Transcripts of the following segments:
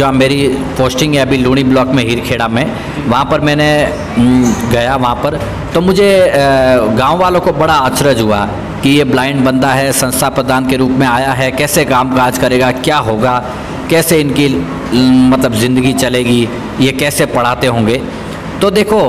जहाँ मेरी पोस्टिंग है अभी लूणी ब्लॉक में हीरखेड़ा में, वहाँ पर मैंने गया। वहाँ पर तो मुझे गांव वालों को बड़ा आश्चर्य हुआ कि ये ब्लाइंड बंदा है, संस्था प्रधान के रूप में आया है, कैसे काम काज करेगा, क्या होगा, कैसे इनकी मतलब ज़िंदगी चलेगी, ये कैसे पढ़ाते होंगे। तो देखो,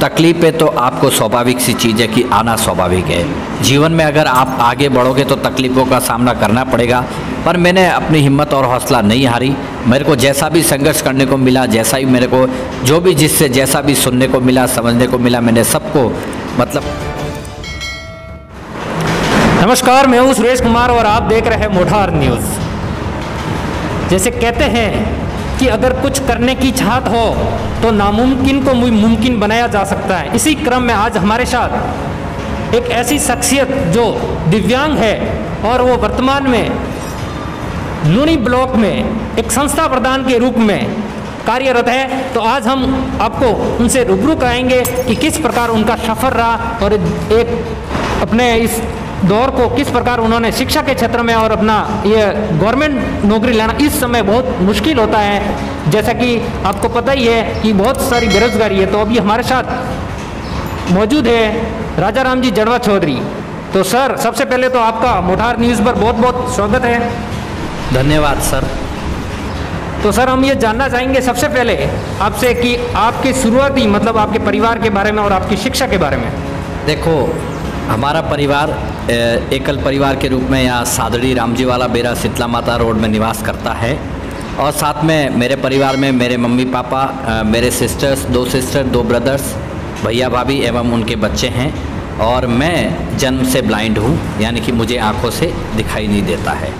तकलीफ़ें तो आपको स्वाभाविक सी चीज़ है कि आना स्वाभाविक है। जीवन में अगर आप आगे बढ़ोगे तो तकलीफ़ों का सामना करना पड़ेगा, पर मैंने अपनी हिम्मत और हौसला नहीं हारी। मेरे को जैसा भी संघर्ष करने को मिला, जैसा ही मेरे को जो भी जिससे जैसा भी सुनने को मिला, समझने को मिला, मैंने सबको मतलब। नमस्कार, मैं हूँ सुरेश कुमार और आप देख रहे हैं मोठार न्यूज़। जैसे कहते हैं कि अगर कुछ करने की चाहत हो तो नामुमकिन को मुमकिन बनाया जा सकता है। इसी क्रम में आज हमारे साथ एक ऐसी शख्सियत जो दिव्यांग है और वो वर्तमान में लूणी ब्लॉक में एक संस्था प्रधान के रूप में कार्यरत है। तो आज हम आपको उनसे रूबरू कराएंगे कि किस प्रकार उनका सफ़र रहा और एक अपने इस दौर को किस प्रकार उन्होंने शिक्षा के क्षेत्र में और अपना ये गवर्नमेंट नौकरी लेना इस समय बहुत मुश्किल होता है। जैसा कि आपको पता ही है कि बहुत सारी बेरोजगारी है। तो अभी हमारे साथ मौजूद है राजा राम जी जड़वा चौधरी। तो सर, सबसे पहले तो आपका मोठार न्यूज़ पर बहुत बहुत स्वागत है। धन्यवाद सर। तो सर, हम ये जानना चाहेंगे सबसे पहले आपसे कि आपकी शुरुआती मतलब आपके परिवार के बारे में और आपकी शिक्षा के बारे में। देखो, हमारा परिवार एकल परिवार के रूप में यहाँ सादड़ी रामजी वाला बेरा शीतला माता रोड में निवास करता है। और साथ में मेरे परिवार में मेरे मम्मी पापा, मेरे सिस्टर्स, 2 सिस्टर, 2 ब्रदर्स, भैया भाभी एवं उनके बच्चे हैं। और मैं जन्म से ब्लाइंड हूँ, यानी कि मुझे आँखों से दिखाई नहीं देता है।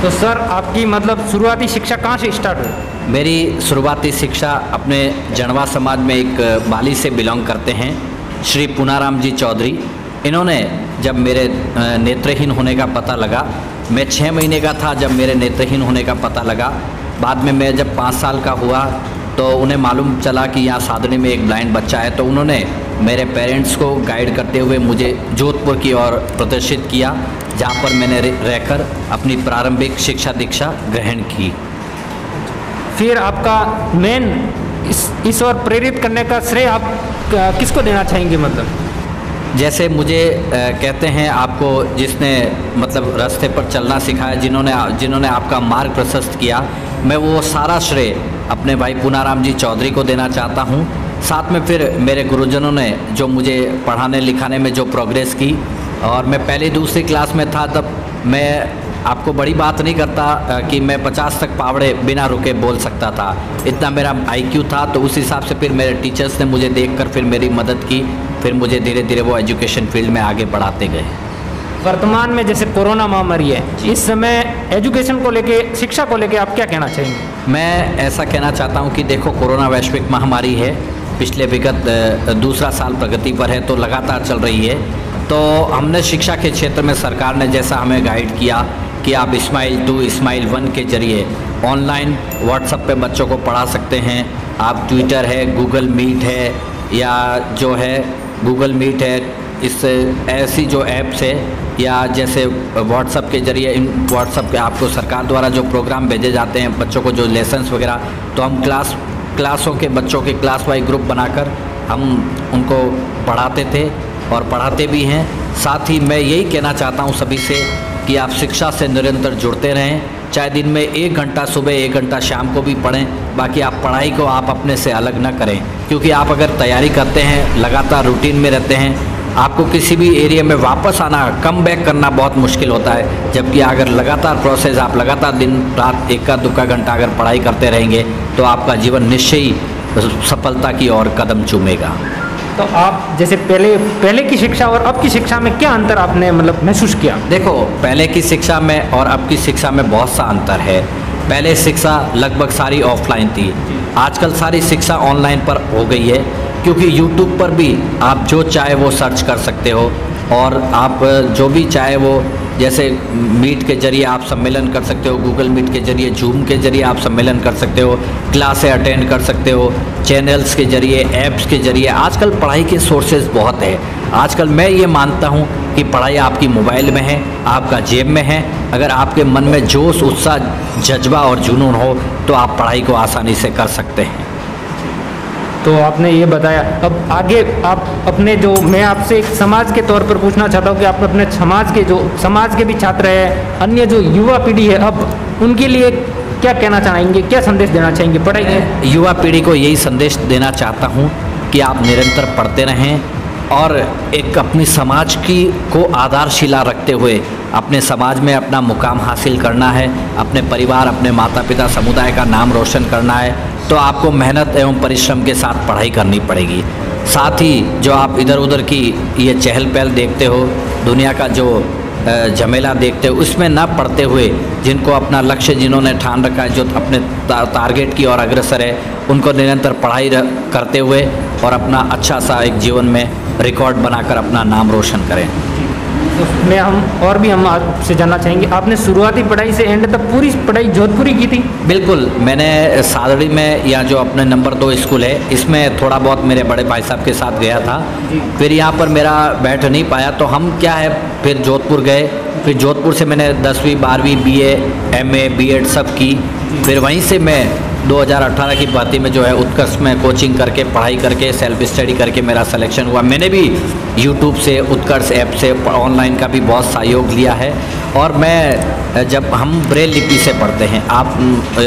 तो सर, आपकी मतलब शुरुआती शिक्षा कहाँ से स्टार्ट हुई? मेरी शुरुआती शिक्षा अपने जड़वा समाज में एक बाली से बिलोंग करते हैं, श्री पुनाराम जी चौधरी। इन्होंने जब मेरे नेत्रहीन होने का पता लगा, मैं 6 महीने का था जब मेरे नेत्रहीन होने का पता लगा। बाद में मैं जब 5 साल का हुआ तो उन्हें मालूम चला कि यहाँ सादड़ी में एक ब्लाइंड बच्चा है। तो उन्होंने मेरे पेरेंट्स को गाइड करते हुए मुझे जोधपुर की ओर प्रदर्शित किया, जहाँ पर मैंने रहकर अपनी प्रारंभिक शिक्षा दीक्षा ग्रहण की। फिर आपका मेन इस ओर प्रेरित करने का श्रेय आप किसको देना चाहेंगे? मतलब जैसे मुझे कहते हैं, आपको जिसने मतलब रास्ते पर चलना सिखाया, जिन्होंने आपका मार्ग प्रशस्त किया, मैं वो सारा श्रेय अपने भाई पुनाराम जी चौधरी को देना चाहता हूँ। साथ में फिर मेरे गुरुजनों ने जो मुझे पढ़ाने लिखाने में जो प्रोग्रेस की, और मैं पहली दूसरी क्लास में था तब मैं आपको बड़ी बात नहीं करता कि मैं 50 तक पावड़े बिना रुके बोल सकता था, इतना मेरा IQ था। तो उस हिसाब से फिर मेरे टीचर्स ने मुझे देखकर फिर मेरी मदद की, फिर मुझे धीरे धीरे वो एजुकेशन फील्ड में आगे बढ़ाते गए। वर्तमान में जैसे कोरोना महामारी है, इस समय एजुकेशन को लेके, शिक्षा को लेके आप क्या कहना चाहेंगे? मैं ऐसा कहना चाहता हूँ कि देखो, कोरोना वैश्विक महामारी है, पिछले विगत दूसरा साल प्रगति पर है, तो लगातार चल रही है। तो हमने शिक्षा के क्षेत्र में सरकार ने जैसा हमें गाइड किया कि आप स्माइल 2, स्माइल 1 के जरिए ऑनलाइन व्हाट्सएप पे बच्चों को पढ़ा सकते हैं। आप ट्विटर है, गूगल मीट है, या जो है गूगल मीट है, इस ऐसी जो ऐप्स है, या जैसे व्हाट्सएप के जरिए, इन व्हाट्सएप पे आपको सरकार द्वारा जो प्रोग्राम भेजे जाते हैं बच्चों को, जो लेसन्स वगैरह, तो हम क्लासों के बच्चों के क्लास वाइज ग्रुप बनाकर हम उनको पढ़ाते थे और पढ़ाते भी हैं। साथ ही मैं यही कहना चाहता हूँ सभी से कि आप शिक्षा से निरंतर जुड़ते रहें, चाहे दिन में 1 घंटा सुबह, 1 घंटा शाम को भी पढ़ें। बाकी आप पढ़ाई को आप अपने से अलग ना करें, क्योंकि आप अगर तैयारी करते हैं, लगातार रूटीन में रहते हैं, आपको किसी भी एरिया में वापस आना, कम बैक करना बहुत मुश्किल होता है। जबकि अगर लगातार प्रोसेस, आप लगातार दिन रात 1-2 घंटा अगर पढ़ाई करते रहेंगे तो आपका जीवन निश्चय ही सफलता की ओर कदम चूमेगा। तो आप जैसे पहले की शिक्षा और अब की शिक्षा में क्या अंतर आपने मतलब महसूस किया? देखो, पहले की शिक्षा में और अब की शिक्षा में बहुत सा अंतर है। पहले शिक्षा लगभग सारी ऑफलाइन थी, आजकल सारी शिक्षा ऑनलाइन पर हो गई है, क्योंकि यूट्यूब पर भी आप जो चाहे वो सर्च कर सकते हो, और आप जो भी चाहे वो, जैसे मीट के जरिए आप सम्मेलन कर सकते हो, गूगल मीट के जरिए, जूम के जरिए आप सम्मेलन कर सकते हो, क्लासें अटेंड कर सकते हो, चैनल्स के जरिए, ऐप्स के जरिए। आजकल पढ़ाई के सोर्सेज बहुत है। आजकल मैं ये मानता हूँ कि पढ़ाई आपकी मोबाइल में है, आपका जेब में है। अगर आपके मन में जोश, उत्साह, जज्बा और जुनून हो तो आप पढ़ाई को आसानी से कर सकते हैं। तो आपने ये बताया, अब आगे आप अपने जो, मैं आपसे एक समाज के तौर पर पूछना चाहता हूँ कि आप अपने समाज के भी छात्र हैं, अन्य जो युवा पीढ़ी है, अब उनके लिए क्या कहना चाहेंगे, क्या संदेश देना चाहेंगे पढ़ाई में? युवा पीढ़ी को यही संदेश देना चाहता हूँ कि आप निरंतर पढ़ते रहें और एक अपनी समाज की को आधारशिला रखते हुए अपने समाज में अपना मुकाम हासिल करना है, अपने परिवार, अपने माता पिता, समुदाय का नाम रोशन करना है, तो आपको मेहनत एवं परिश्रम के साथ पढ़ाई करनी पड़ेगी। साथ ही जो आप इधर उधर की ये चहल पहल देखते हो, दुनिया का जो झमेला देखते हो, उसमें ना पढ़ते हुए जिनको अपना लक्ष्य, जिन्होंने ठान रखा है, जो अपने टारगेट की ओर अग्रसर है, उनको निरंतर पढ़ाई करते हुए और अपना अच्छा सा एक जीवन में रिकॉर्ड बनाकर अपना नाम रोशन करें। उसमें हम आपसे जानना चाहेंगे, आपने शुरुआती पढ़ाई से एंड तक पूरी पढ़ाई जोधपुरी की थी? बिल्कुल, मैंने सादड़ी में, या जो अपने नंबर 2 स्कूल है, इसमें थोड़ा बहुत मेरे बड़े भाई साहब के साथ गया था। फिर यहाँ पर मेरा बैठ नहीं पाया तो हम क्या है, फिर जोधपुर गए। फिर जोधपुर से मैंने 10वीं 12वीं BA MA BEd सब की। फिर वहीं से मैं 2018 की भर्ती में जो है उत्कर्ष में कोचिंग करके, पढ़ाई करके, सेल्फ स्टडी करके मेरा सिलेक्शन हुआ। मैंने भी यूट्यूब से, उत्कर्ष ऐप से, ऑनलाइन का भी बहुत सहयोग लिया है। और मैं, जब हम ब्रेल लिपि से पढ़ते हैं, आप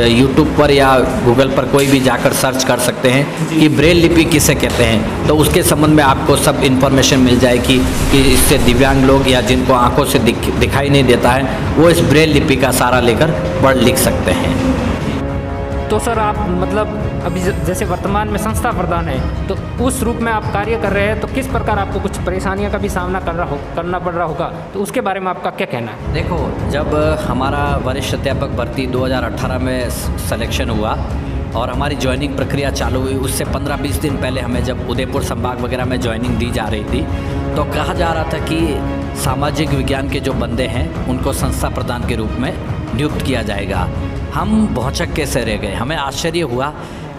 यूट्यूब पर या गूगल पर कोई भी जाकर सर्च कर सकते हैं कि ब्रेल लिपि किसे कहते हैं, तो उसके संबंध में आपको सब इन्फॉर्मेशन मिल जाएगी कि इससे दिव्यांग लोग या जिनको आंखों से दिखाई नहीं देता है, वो इस ब्रेल लिपि का सहारा लेकर पढ़ लिख सकते हैं। तो सर, आप मतलब अभी जैसे वर्तमान में संस्था प्रधान है, तो उस रूप में आप कार्य कर रहे हैं, तो किस प्रकार आपको कुछ परेशानियों का भी सामना करना पड़ रहा होगा, तो उसके बारे में आपका क्या कहना है? देखो, जब हमारा वरिष्ठ अध्यापक भर्ती 2018 में सिलेक्शन हुआ और हमारी ज्वाइनिंग प्रक्रिया चालू हुई, उससे 15-20 दिन पहले हमें जब उदयपुर संभाग वगैरह में ज्वाइनिंग दी जा रही थी, तो कहा जा रहा था कि सामाजिक विज्ञान के जो बंदे हैं उनको संस्था प्रधान के रूप में नियुक्त किया जाएगा। हम भौचक कैसे रह गए, हमें आश्चर्य हुआ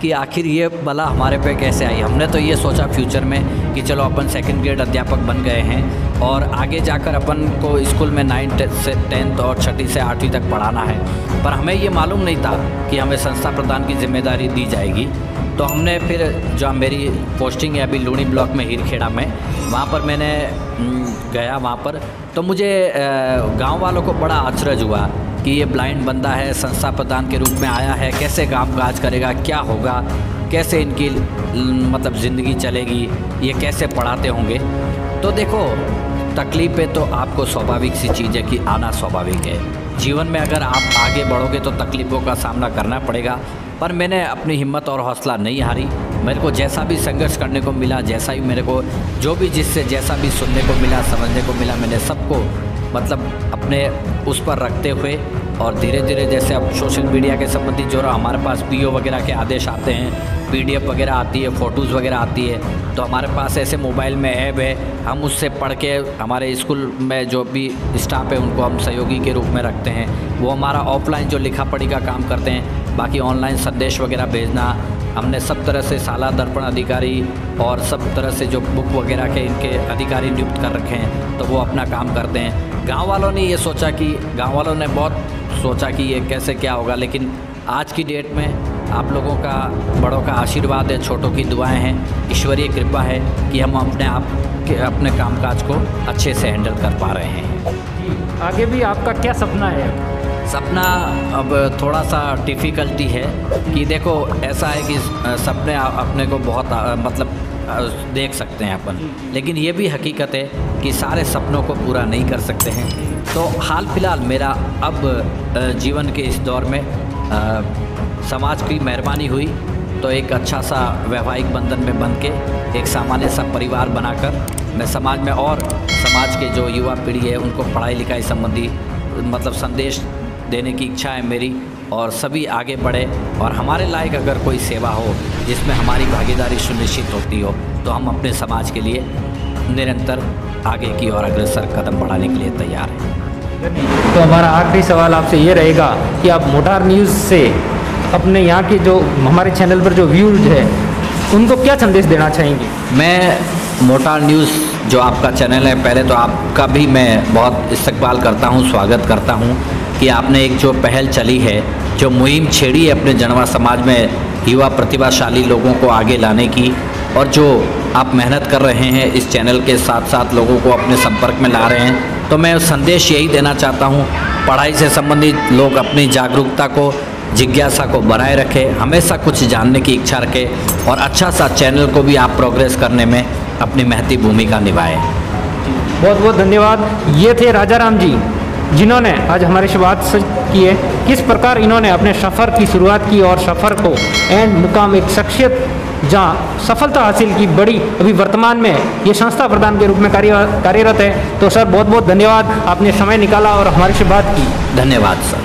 कि आखिर ये बला हमारे पे कैसे आई। हमने तो ये सोचा फ्यूचर में कि चलो अपन 2nd ग्रेड अध्यापक बन गए हैं और आगे जाकर अपन को स्कूल में 9th से 10th और 6ठी से 8वीं तक पढ़ाना है, पर हमें ये मालूम नहीं था कि हमें संस्था प्रधान की जिम्मेदारी दी जाएगी। तो हमने फिर, जो मेरी पोस्टिंग है अभी लूणी ब्लॉक में हीरखेड़ा में, वहाँ पर मैंने गया। वहाँ पर तो मुझे गांव वालों को बड़ा आश्चर्य हुआ कि ये ब्लाइंड बंदा है, संस्था प्रधान के रूप में आया है, कैसे काम काज करेगा, क्या होगा, कैसे इनकी मतलब ज़िंदगी चलेगी, ये कैसे पढ़ाते होंगे। तो देखो, तकलीफ़ें तो आपको स्वाभाविक सी चीज़ है कि आना स्वाभाविक है। जीवन में अगर आप आगे बढ़ोगे तो तकलीफ़ों का सामना करना पड़ेगा, पर मैंने अपनी हिम्मत और हौसला नहीं हारी। मेरे को जैसा भी संघर्ष करने को मिला, जैसा भी मेरे को जो भी जिससे जैसा भी सुनने को मिला, समझने को मिला, मैंने सबको मतलब अपने उस पर रखते हुए और धीरे धीरे, जैसे अब सोशल मीडिया के संबंधित जो हमारे पास PO वगैरह के आदेश आते हैं, PDF वगैरह आती है, फ़ोटोज़ वगैरह आती है, तो हमारे पास ऐसे मोबाइल में ऐप है, हम उससे पढ़ के हमारे स्कूल में जो भी स्टाफ है उनको हम सहयोगी के रूप में रखते हैं। वो हमारा ऑफलाइन जो लिखा पढ़ी का काम करते हैं, बाकी ऑनलाइन संदेश वगैरह भेजना, हमने सब तरह से शाला दर्पण अधिकारी और सब तरह से जो बुक वगैरह के इनके अधिकारी नियुक्त कर रखे हैं, तो वो अपना काम करते हैं। गांव वालों ने ये सोचा कि, गांव वालों ने बहुत सोचा कि ये कैसे क्या होगा, लेकिन आज की डेट में आप लोगों का, बड़ों का आशीर्वाद है, छोटों की दुआएं हैं, ईश्वरीय कृपा है कि हम अपने आप के अपने कामकाज को अच्छे से हैंडल कर पा रहे हैं। आगे भी आपका क्या सपना है? सपना अब थोड़ा सा डिफ़िकल्टी है कि देखो, ऐसा है कि सपने अपने को बहुत मतलब देख सकते हैं अपन, लेकिन ये भी हकीकत है कि सारे सपनों को पूरा नहीं कर सकते हैं। तो हाल फिलहाल मेरा अब जीवन के इस दौर में समाज की मेहरबानी हुई तो एक अच्छा सा वैवाहिक बंधन में बन के एक सामान्य सा परिवार बनाकर मैं समाज में और समाज के जो युवा पीढ़ी है उनको पढ़ाई लिखाई संबंधी मतलब संदेश देने की इच्छा है मेरी, और सभी आगे बढ़े और हमारे लायक अगर कोई सेवा हो जिसमें हमारी भागीदारी सुनिश्चित होती हो तो हम अपने समाज के लिए निरंतर आगे की ओर अग्रसर कदम बढ़ाने के लिए तैयार हैं। तो हमारा आखिरी सवाल आपसे ये रहेगा कि आप मोटार न्यूज़ से अपने यहाँ के जो हमारे चैनल पर जो व्यूज है उनको क्या संदेश देना चाहेंगे? मैं मोटार न्यूज़ जो आपका चैनल है, पहले तो आपका भी मैं बहुत इस्तकबाल करता हूँ, स्वागत करता हूँ कि आपने एक जो पहल चली है, जो मुहिम छेड़ी है अपने जनवा समाज में युवा प्रतिभाशाली लोगों को आगे लाने की, और जो आप मेहनत कर रहे हैं इस चैनल के साथ साथ लोगों को अपने संपर्क में ला रहे हैं। तो मैं संदेश यही देना चाहता हूँ, पढ़ाई से संबंधित लोग अपनी जागरूकता को, जिज्ञासा को बनाए रखें, हमेशा कुछ जानने की इच्छा रखें और अच्छा सा चैनल को भी आप प्रोग्रेस करने में अपनी महती भूमिका निभाएं। बहुत बहुत धन्यवाद। ये थे राजाराम जी, जिन्होंने आज हमारे से बात की है, किस प्रकार इन्होंने अपने सफ़र की शुरुआत की और सफ़र को एंड मुकाम एक शख्सियत जहाँ सफलता हासिल की बड़ी, अभी वर्तमान में ये संस्था प्रधान के रूप में कार्यरत है। तो सर बहुत बहुत धन्यवाद, आपने समय निकाला और हमारे से बात की। धन्यवाद सर।